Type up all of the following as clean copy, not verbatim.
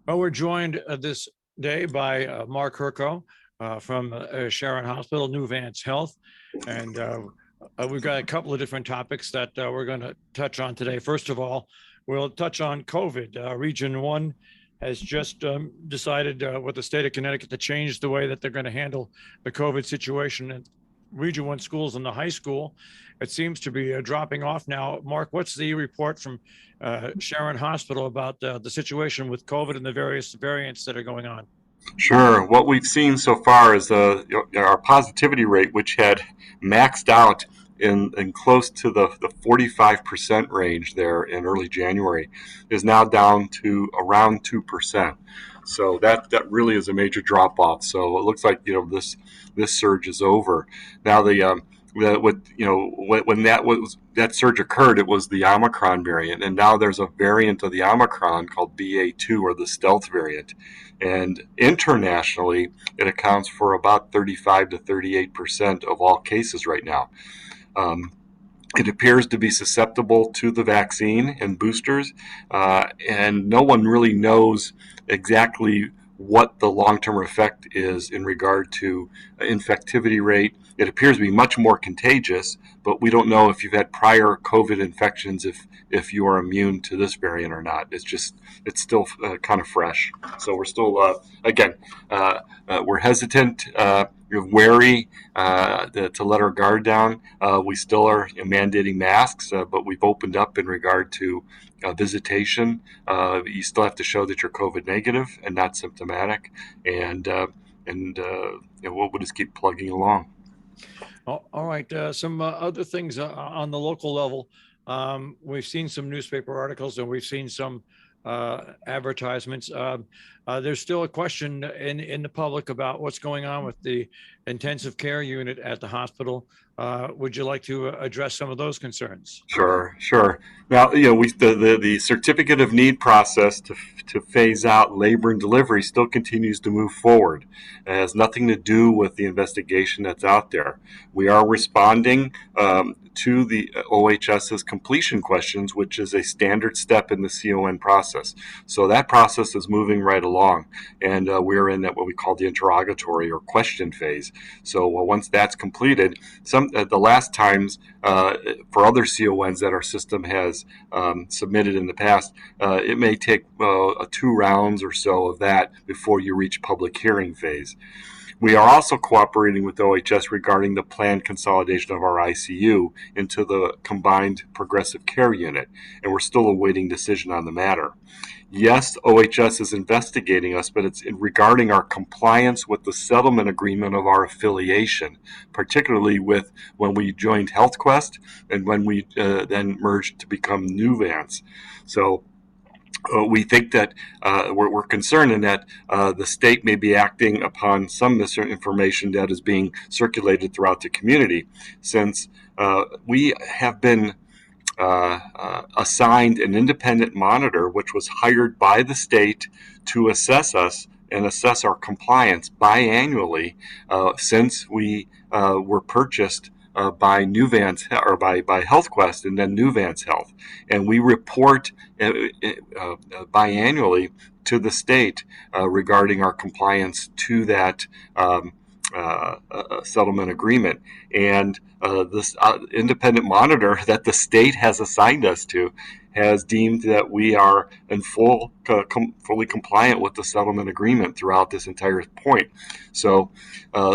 Well, we're joined this day by Mark Hirko from Sharon Hospital, New Vance Health. And we've got a couple of different topics that we're going to touch on today. First of all, we'll touch on COVID. Region 1 has just decided with the state of Connecticut to change the way that they're going to handle the COVID situation in Region 1 schools and the high school. It seems to be dropping off now. Mark, what's the report from Sharon Hospital about the situation with COVID and the various variants that are going on? Sure. What we've seen so far is our positivity rate, which had maxed out in close to the 45% range there in early January, is now down to around 2%. So that really is a major drop off. So it looks like this surge is over. Now when that surge occurred, it was the Omicron variant, and now there's a variant of the Omicron called BA2, or the stealth variant. And internationally, it accounts for about 35 to 38% of all cases right now. Um, it appears to be susceptible to the vaccine and boosters, and no one really knows exactly what the long-term effect is in regard to infectivity rate. It appears to be much more contagious, but we don't know if you've had prior COVID infections, if you are immune to this variant or not. It's still kind of fresh. So we're still again we're hesitant. You're wary to let our guard down. We still are mandating masks, but we've opened up in regard to visitation. You still have to show that you're COVID negative and not symptomatic, and we'll just keep plugging along. All right. Some other things on the local level. We've seen some newspaper articles and we've seen some advertisements. There's still a question in the public about what's going on with the intensive care unit at the hospital. Would you like to address some of those concerns? Sure, sure. Now, the certificate of need process to phase out labor and delivery still continues to move forward. It has nothing to do with the investigation that's out there. We are responding to the OHS's completion questions, which is a standard step in the CON process. So that process is moving right along, and we're in that what we call the interrogatory or question phase. So once that's completed, the last times for other CONs that our system has submitted in the past, it may take 2 rounds or so of that before you reach public hearing phase. We are also cooperating with OHS regarding the planned consolidation of our ICU into the combined progressive care unit, and we're still awaiting decision on the matter. Yes, OHS is investigating us, but it's regarding our compliance with the settlement agreement of our affiliation, particularly with when we joined HealthQuest and when we then merged to become Nuvance. So we think that we're concerned in that the state may be acting upon some misinformation that is being circulated throughout the community, since we have been assigned an independent monitor, which was hired by the state to assess us and assess our compliance biannually since we were purchased by Nuvance or by HealthQuest and then Nuvance Health, and we report biannually to the state regarding our compliance to that settlement agreement. And this independent monitor that the state has assigned us to has deemed that we are in fully compliant with the settlement agreement throughout this entire point. So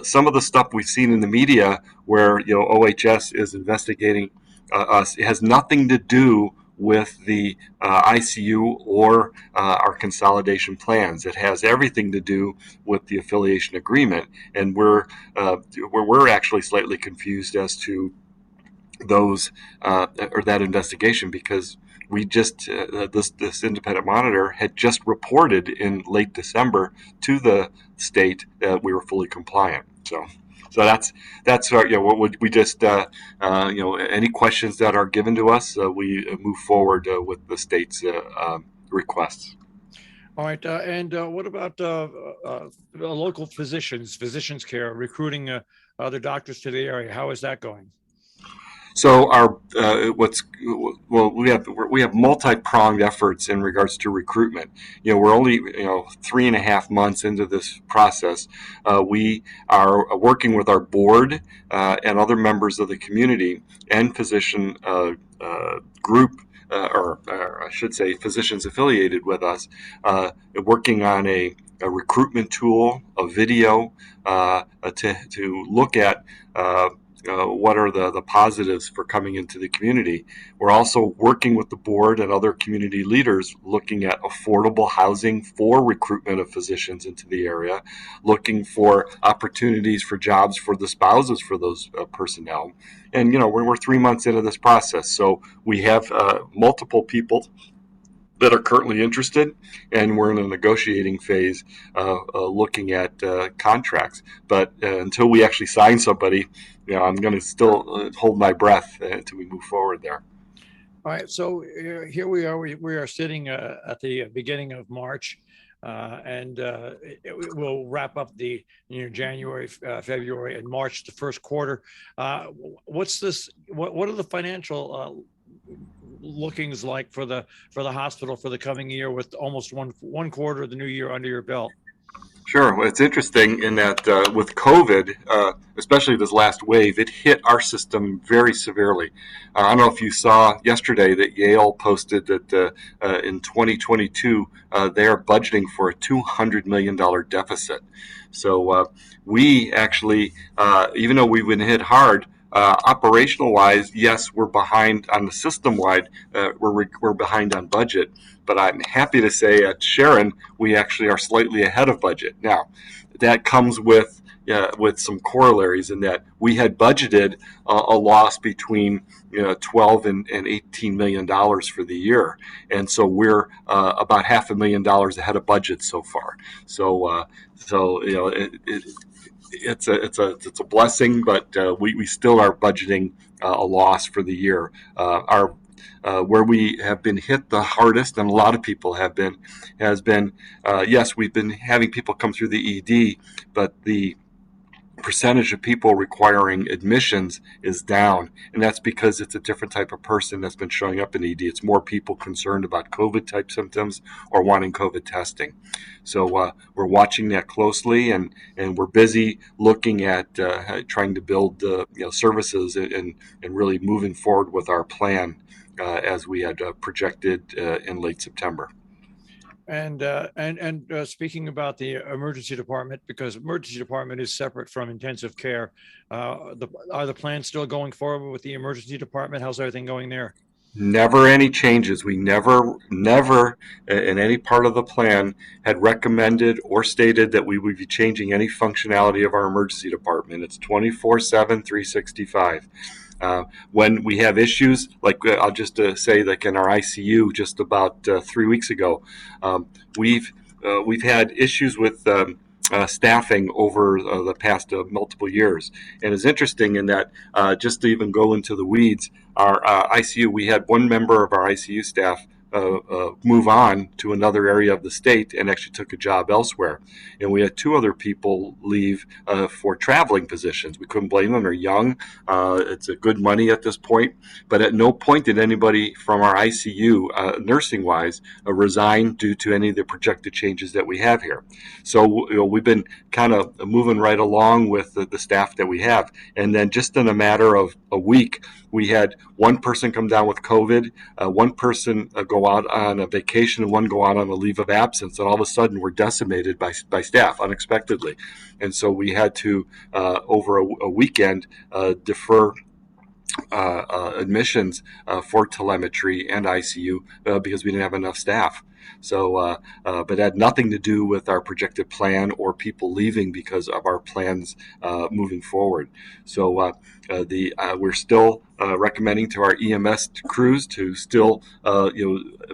some of the stuff we've seen in the media where OHS is investigating us, it has nothing to do with the ICU or our consolidation plans. It has everything to do with the affiliation agreement, and we're actually slightly confused as to those or that investigation, because we just this independent monitor had just reported in late December to the state that we were fully compliant. So that's our, what we just any questions that are given to us, we move forward with the state's requests. All right. And what about local physicians care, recruiting other doctors to the area? How is that going? So our what's well we have multi-pronged efforts in regards to recruitment. We're only 3.5 months into this process. We are working with our board and other members of the community and physician group. Or I should say, physicians affiliated with us, working on a recruitment tool, a video to look at what are the positives for coming into the community. We're also working with the board and other community leaders looking at affordable housing for recruitment of physicians into the area, looking for opportunities for jobs for the spouses for those personnel. And, we're 3 months into this process. So we have multiple people that are currently interested, and we're in a negotiating phase looking at contracts. But until we actually sign somebody, I'm going to still hold my breath until we move forward there. All right, so here we are. We are sitting at the beginning of March, and we'll wrap up the January, February, and March, the first quarter. What's this? What are the financial lookings like for the hospital for the coming year, with almost one quarter of the new year under your belt? Sure. Well, it's interesting in that with COVID, especially this last wave, it hit our system very severely. I don't know if you saw yesterday that Yale posted that in 2022 they are budgeting for a $200 million deficit. So we actually, even though we've been hit hard, operational wise, yes, we're behind on the system wide. We're behind on budget, but I'm happy to say at Sharon we actually are slightly ahead of budget. Now, that comes with some corollaries in that we had budgeted a loss between 12 and $18 million for the year, and so we're about $500,000 ahead of budget so far. So it's a blessing, but we still are budgeting a loss for the year. Our where we have been hit the hardest, and a lot of people have been, has been yes, we've been having people come through the ED, but the percentage of people requiring admissions is down, and that's because it's a different type of person that's been showing up in ED. It's more people concerned about COVID type symptoms or wanting COVID testing. So we're watching that closely, and we're busy looking at trying to build services and really moving forward with our plan as we had projected in late September. And speaking about the emergency department, because emergency department is separate from intensive care, are the plans still going forward with the emergency department? How's everything going there? Never any changes. We never in any part of the plan had recommended or stated that we would be changing any functionality of our emergency department. It's 24/7, 365. When we have issues, like I'll just say, like in our ICU, just about 3 weeks ago, we've had issues with staffing over the past multiple years, and it's interesting in that just to even go into the weeds, our ICU, we had one member of our ICU staff move on to another area of the state and actually took a job elsewhere. And we had two other people leave for traveling positions. We couldn't blame them. They're young. It's a good money at this point. But at no point did anybody from our ICU, nursing wise, resign due to any of the projected changes that we have here. So we've been kind of moving right along with the staff that we have. And then just in a matter of a week, we had one person come down with COVID, one person go out on a vacation, and one go out on a leave of absence, and all of a sudden we're decimated by staff unexpectedly. And so we had to, over a weekend, defer admissions for telemetry and ICU because we didn't have enough staff. So, but it had nothing to do with our projected plan or people leaving because of our plans moving forward. So, we're still recommending to our EMS crews to still,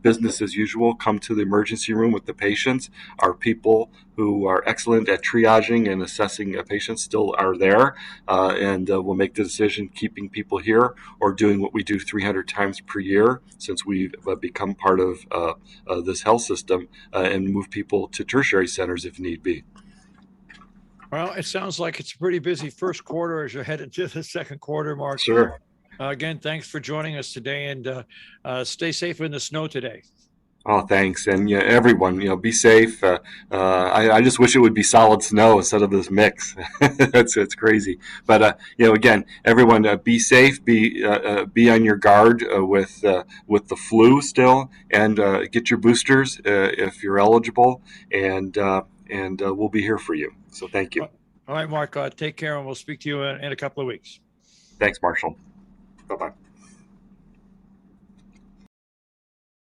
business as usual, come to the emergency room with the patients. Our people who are excellent at triaging and assessing patients still are there, and we'll make the decision keeping people here or doing what we do 300 times per year since we've become part of this health system, and move people to tertiary centers if need be. Well, it sounds like it's a pretty busy first quarter as you're headed to the second quarter, Mark. Sure. Again, thanks for joining us today, and stay safe in the snow today. Oh, thanks, and yeah, everyone, be safe. I just wish it would be solid snow instead of this mix. It's crazy, but again, everyone, be safe. Be on your guard with the flu still, and get your boosters if you're eligible, and we'll be here for you. So thank you. All right, Mark, take care, and we'll speak to you in a couple of weeks. Thanks, Marshall. Bye bye.